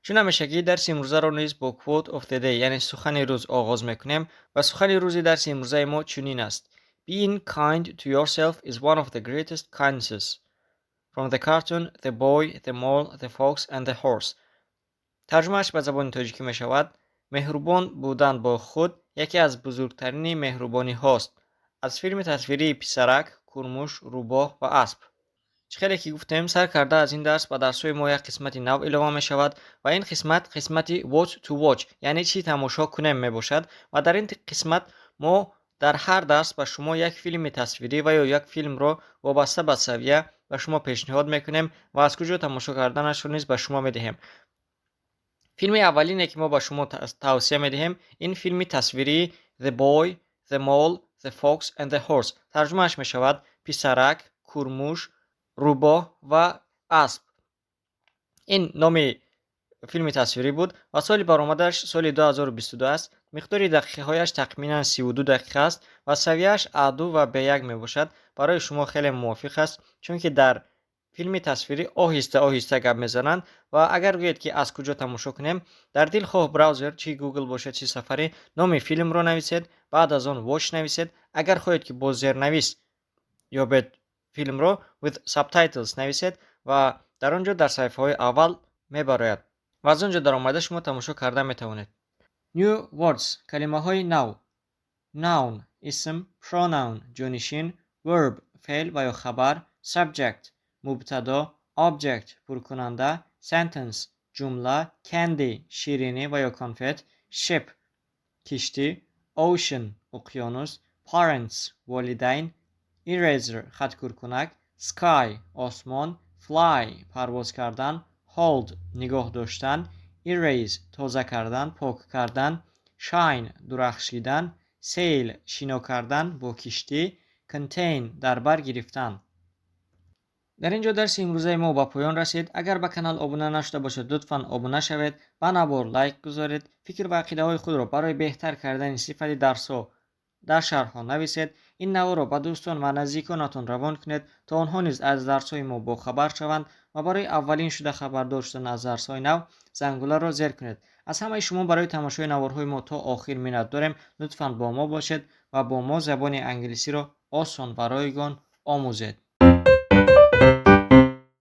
چون همیشگی درس امروزه رو نیز با quote of the day یعنی سخن روز آغاز میکنیم و سخن روزی درس امروزه ما چنین است: Being kind to yourself is one of the greatest kindnesses. From the cartoon The Boy, the Mole, the Fox and the Horse. ترجمهش به زبان تاجیکی می شود: مهربان بودن با خود یکی از بزرگترین مهربانی هاست. از فیلم تصویری پسرک، کرموش، روباه و اسب. خیلی که گفتیم سر کرده از این درس و درس‌های ما یک قسمت نو اعلام می شود و این قسمت watch to watch یعنی چی تماشا کنیم می باشد و در این قسمت ما در هر درس به شما یک فیلم تصویری و یا یک فیلم را وابسته به سویه به شما پیشنهاد میکنیم و از کجا تماشا کردنش را نیز به شما میدهیم. فیلم اولینی که ما به شما توصیه میدهیم این فیلم تصویری The Boy, the Mole, the Fox and the Horse. ترجمهش می شود پسرک، کرموش، روباه و اسب. این نام فیلم تصویری بود و سال برآمدش سال 2022 است. مقدار دقیقه هایش تقریبا 32 دقیقه است و سویهش A2 و B1 می باشد. برای شما خیلی موافق است چون که در فیلم تصویری آهسته آهسته گپ میزنند و اگر گویید که از کجا تماشا کنیم در دلخواه براوزر چی گوگل باشه چی سفاری نام فیلم رو نویسید، بعد از آن واچ نویسید. اگر خواهید که با زیرنویس یا به فیلم رو with subtitles نویسید و در آنجا در صفحه های اول میبراید و از آنجا در آمده شما تماشا کرده میتوانید. New words کلمه های نو. Noun اسم، pronoun جانشین، verb فعل و یا خبر، subject مبتدا، object پرکننده، sentence جمله، candy شیرینی و یا کنفت، ship کشتی، ocean اقیانوس، parents والدین، eraser خطکور کنک، sky آسمان، fly پرواز کردن، hold نگاه داشتن، erase تازه کردن پاک کردن، shine درخشیدن، sail شنا کردن با کشتی، contain در بر گرفتن. در اینجا درس امروزه ما با پایان رسید. اگر به کانال آبونه نشده باشید لطفاً آبونه شوید و نبار لایک گذارید. فکر و عقیده های خود را برای بهتر کردن استفاده درس ها در شرح ها نویسید. این نوار را به دوستان و نزدیکانتان روان کنید تا آنها نیز از درس های ما با خبر شوند و برای اولین شده خبردار شدن از درس های نو زنگوله را زیر کنید. از همه شما برای تماشای نوارهای ما تا آخر منت داریم. لطفاً با ما باشید و با ما زبان انگلیسی را آسان و رایگان آموزید.